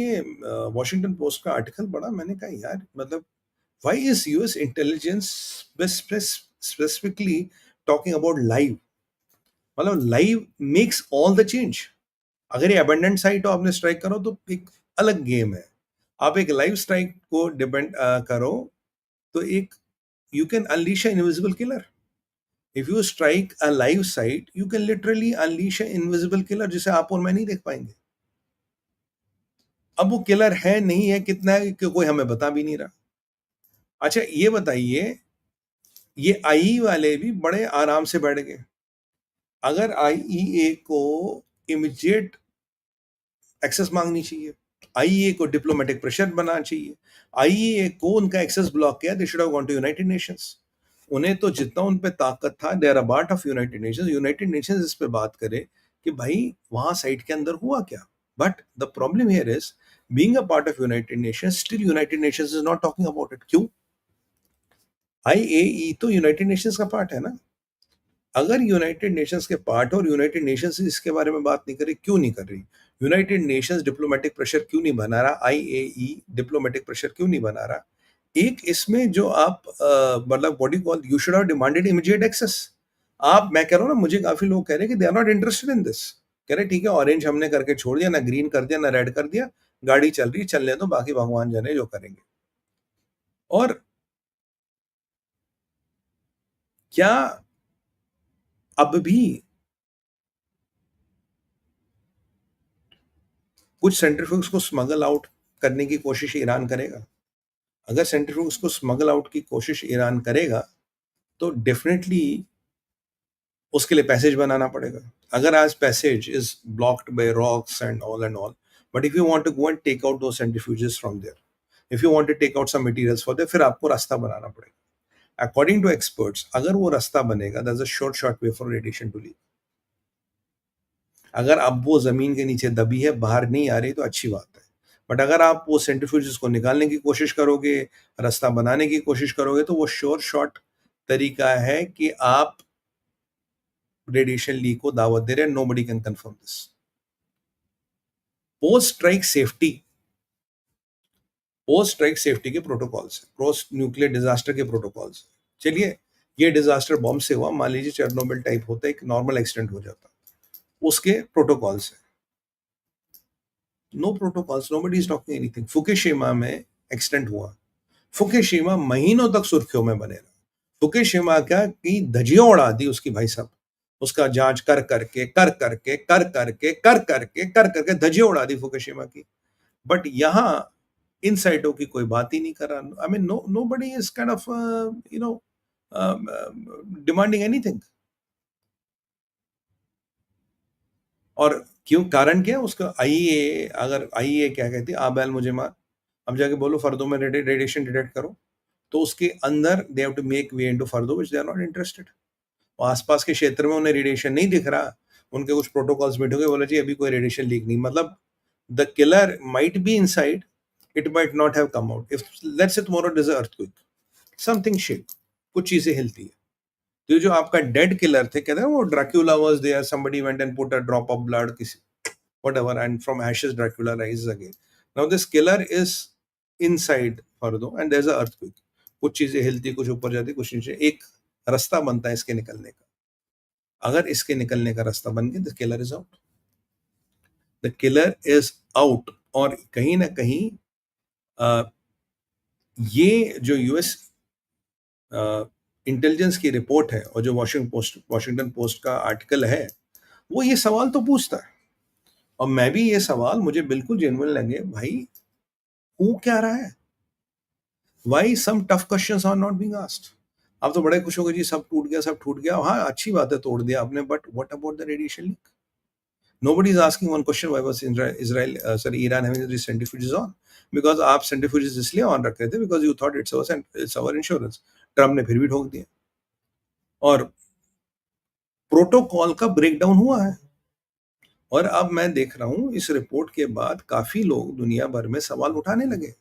ये Washington post का article पढ़ा, मैंने कहा यार मतलब why is US intelligence specifically talking about live, मतलब live makes all the change. अगर ये अबंडेंट साइट हो, आपने स्ट्राइक करो तो एक अलग गेम है। आप एक लाइव स्ट्राइक को डिपेंड करो तो एक you can unleash a invisible killer. If you strike a live site you can literally unleash a invisible killer जिसे आप और मैं नहीं देख पाएंगे। अब वो किलर है नहीं है, कितना है कि कोई हमें बता भी नहीं रहा। अच्छा ये बताइए, ये आईई वाले भी बड़े आराम से बैठ गए। अगर आईईए को इमीडिएट एक्सेस मांगनी चाहिए, आईईए को डिप्लोमेटिक प्रेशर बनाना चाहिए, आईईए को उनका एक्सेस ब्लॉक किया, they should have gone to United Nations. उन्हें तो जितना उन पे ताकत था, they are a part of United Nations, United Nations इस पे बात करे कि भाई वहां साइट के अंदर हुआ क्या। But the problem here is being a part of United Nations, still United Nations is not talking about it. क्यों? आईएई तो यूनाइटेड नेशंस का पार्ट है ना। अगर यूनाइटेड नेशंस के पार्ट और यूनाइटेड नेशंस इसके बारे में बात नहीं कर रही, क्यों नहीं कर रही? यूनाइटेड नेशंस डिप्लोमेटिक प्रेशर क्यों नहीं बना रहा? आईएई डिप्लोमेटिक प्रेशर क्यों नहीं बना रहा? एक इसमें जो आप मतलब what you call, you should have demanded immediate access. आप, मैं कह रहा हूँ ना, मुझे काफी लोग कह रहे हैं कि they are not interested in this. कह रहे ठीक है, ऑरेंज हमने करके छोड़ दिया, ना ग्रीन कर दिया, ना रेड कर दिया, गाड़ी चल रही, चलने दो, बाकी भगवान जाने जो करेंगे। और क्या अब भी कुछ सेंट्रीफ्यूज को स्मगल आउट करने की कोशिश ईरान करेगा? अगर सेंट्रीफ्यूज को स्मगल आउट की कोशिश ईरान करेगा तो डेफिनेटली उसके लिए पैसेज बनाना पड़ेगा। अगर आज passage is blocked by rocks and all, but if you want to go and take out those centrifuges from there, if you want to take out some materials for there, फिर आपको रास्ता बनाना पड़ेगा। According to experts, अगर वो रास्ता बनेगा, that's a short way for radiation to leave. अगर अब वो जमीन के नीचे दबी है, बाहर नहीं आ रही, तो अच्छी बात है। बट अगर आप वो सेंट्रीफ्यूजेस को निकालने की कोशिश करोगे, रास्ता बनाने की कोशिश करोगे, तो वो शॉर्ट तरीका है कि आप रेडिएशन लीक को दावत दे रहे हैं। Nobody can confirm this. Post strike safety के प्रोटोकॉल्स, पोस्ट न्यूक्लियर डिजास्टर के प्रोटोकॉल्स। चलिए, ये डिजास्टर बॉम्ब से हुआ, मान लीजिए चेरनोबिल टाइप होता है, एक नॉर्मल एक्सीडेंट हो जाता, उसके प्रोटोकॉल्स है। No protocols, nobody is talking anything. Fukushima में एक्सीडेंट हुआ, फुकुशिमा महीनों तक सुर्खियों में बने रहा। फुकुशिमा क्या की धजियां उड़ा दी उसकी, भाई साहब। उसका जांच कर करके धजियां उड़ा दी फुकुशिमा की। बट यहाँ इन साइटों की कोई बात ही नहीं कर रहा। I mean nobody is kind of you know demanding anything. और क्यों? कारण क्या है उसका? आईईए, अगर आईईए क्या कहती है, आ बैल मुझे मार, अब जाके बोलो फर्दों में रेडिएशन डिटेक्ट करो, तो उसके अंदर they have to make way into Fordow which they are not interested. आसपास के क्षेत्र में उन्हें रेडिएशन नहीं दिख रहा, उनके कुछ प्रोटोकॉल्स मीट हो गए, बोला जी अभी कोई रेडिएशन लीक नहीं। मतलब the killer might be inside, it might not have come out. If let's say tomorrow there is a earthquake, something shake, कुछ चीजें हिलती है, तो जो आपका डेड किलर थे, कहते हैं वो Dracula was there, somebody went and put a drop of blood, किसी whatever, and from ashes Dracula rises again. Now this killer is inside Fardo and there's a earthquake. कुछ चीजें हिलती, कुछ ऊपर जाती, कुछ नीचे, एक रास्ता बनता है इसके निकलने का। अगर इसके निकलने का रास्ता बन गया, the killer is out, the killer is out. और कहीं ना कहीं ये जो यूएस इंटेलिजेंस की रिपोर्ट है और जो वॉशिंगटन पोस्ट का आर्टिकल है, वो ये सवाल तो पूछता है। और मैं भी ये सवाल, मुझे बिल्कुल जेन्युइन लगे, भाई हो क्या रहा है? Why some tough questions are not being asked? आप तो बड़े खुश हो गए जी, सब टूट गया, सब टूट गया। हाँ, अच्छी बात है, तोड़ दिया आपने, but what about the radiation leak? Nobody is asking one question, why was Iran having these centrifuges on? Because आप centrifuges इसलिए on रख रहे थे because you thought it's our insurance. Trump ने फिर भी ठोक दिया। और प्रोटोकॉल का ब्रेकडाउन हुआ है। और अब मैं देख रहा हूं इस रिपोर्ट के बाद काफी लोग दुनिया भर में सवाल उठाने लगे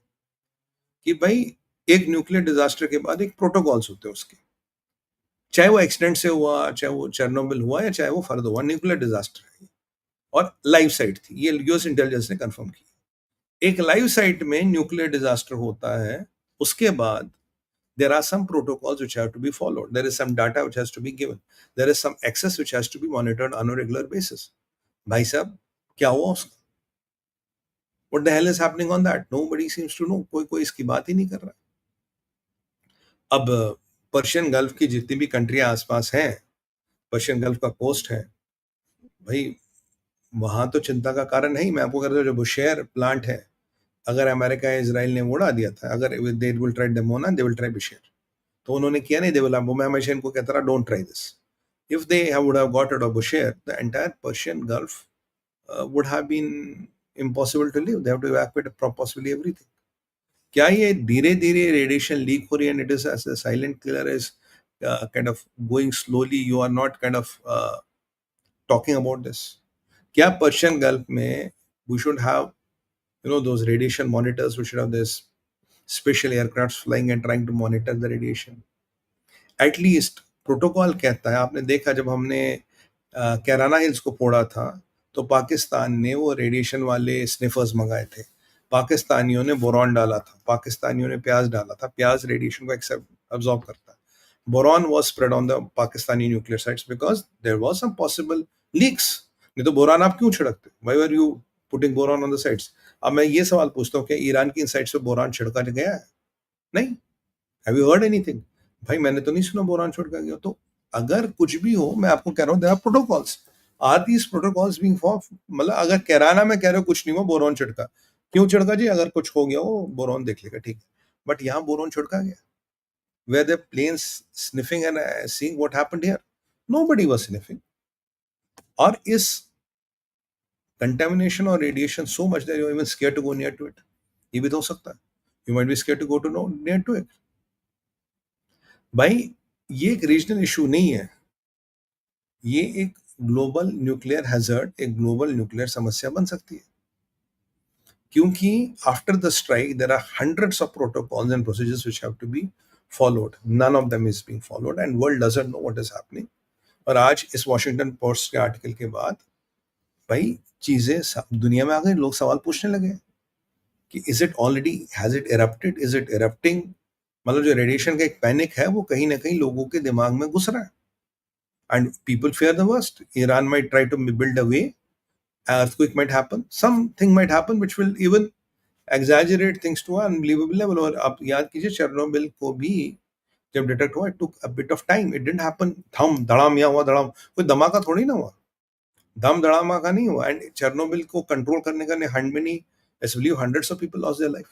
कि भाई एक न्यूक्लियर डिजास्टर के बाद एक प्रोटोकॉल्स होते हैं उसके, चाहे वो एक्सीडेंट से हुआ, चाहे वो चेरनोबिल हुआ, या चाहे वो फर्द हुआ, न्यूक्लियर डिजास्टर है और लाइव साइट थी, ये यूएस इंटेलिजेंस ने कंफर्म की। एक लाइव साइट में न्यूक्लियर डिजास्टर होता है, उसके बाद there are some protocols which have to be followed. There is some data which has to be given. There is some access which has to be monitored on a regular basis. भाई साहब, क्या हुआ उसका? What the hell is happening on that? Nobody seems to know. कोई इसकी बात ही नहीं कर रहा। अब पर्शियन गल्फ की जितनी भी कंट्रियां आसपास हैं, पर्शियन गल्फ का कोस्ट है, भाई वहां तो चिंता का कारण है ही। मैं आपको कहता हूँ, जो बुशेयर प्लांट है, अगर अमेरिका या इसराइल ने उड़ा दिया था, अगर they will try Dimona, they will try Bushehr, तो उन्होंने किया नहीं। दे विल, मैं हमेशा इनको कहता रहा, don't try this. If they would have got rid of Bushehr, the entire Persian Gulf would have been impossible to live. They have to evacuate possibly everything. क्या ये धीरे धीरे रेडिएशन लीक हो रही है, and it is as a silent killer is kind of going slowly? You are not kind of talking about this. क्या Persian gulf में we should have, you know, those radiation monitors? We should have this special aircrafts flying and trying to monitor the radiation. At least protocol कहता है, आपने देखा जब हमने Kairana hills को फोड़ा था, तो पाकिस्तान ने वो रेडिएशन वाले स्निफर्स मंगाए थे, पाकिस्तानियों ने बोरॉन डाला था, पाकिस्तानियों ने प्याज डाला था। प्याज रेडिएशन को एक्सेप्ट अब्सॉर्ब करता है। Boron was spread on the Pakistani nuclear sites because there was some possible leaks. नहीं तो बोरॉन आप क्यों छिड़कते? Why are you putting boron on the sites? अब मैं ये सवाल पूछता हूँ कि ईरान की इन साइट्स पे बोरॉन छिड़का गया है? नहीं। Have you heard anything? भाई मैंने तो नहीं सुना बोरॉन छिड़का गया। तो अगर कुछ भी हो, मैं आपको कह रहा हूँ, there are protocols. Are these protocols being for, मतलब अगर कैराना में कह रहे हो कुछ नहीं हुआ, बोरॉन छिड़का, क्यों छिड़का जी? अगर कुछ हो गया हो, बोरॉन देख लेगा, ठीक है। बट यहाँ बोरॉन छिड़का गया, where the planes sniffing and seeing what happened here? Nobody was sniffing. Or is contamination or radiation so much that you're even scared to go near to it? ये भी तो हो सकता है। You might be scared to go to near to it. भाई ये एक regional issue नहीं है, ये एक ग्लोबल न्यूक्लियर हैजर्ड, एक ग्लोबल न्यूक्लियर समस्या बन सकती है। क्योंकि after the strike there are hundreds of protocols and procedures which have to be followed. None of them is being followed and world doesn't know what is happening. और आज इस Washington post के article के बाद भाई चीजें दुनिया में आ गई, लोग सवाल पूछने लगे कि is it already, has it erupted, is it erupting? मतलब जो रेडिएशन का एक पैनिक है, वो कहीं ना कहीं लोगों के दिमाग में घुस रहा है। And people fear the worst. Iran might try to build a way. An earthquake might happen. Something might happen which will even exaggerate things to an unbelievable level. और आप याद कीजिए, चेरनोबिल को भी जब डिटेक्ट हुआ, it took a bit of time. It didn't happen धम धड़ाम या हुआ धड़ाम, कोई धमाका थोड़ी ना हुआ, धम धड़ामा का नहीं हुआ। एंड चेरनोबिल को कंट्रोल करने का, many, I believe hundreds of people lost their life.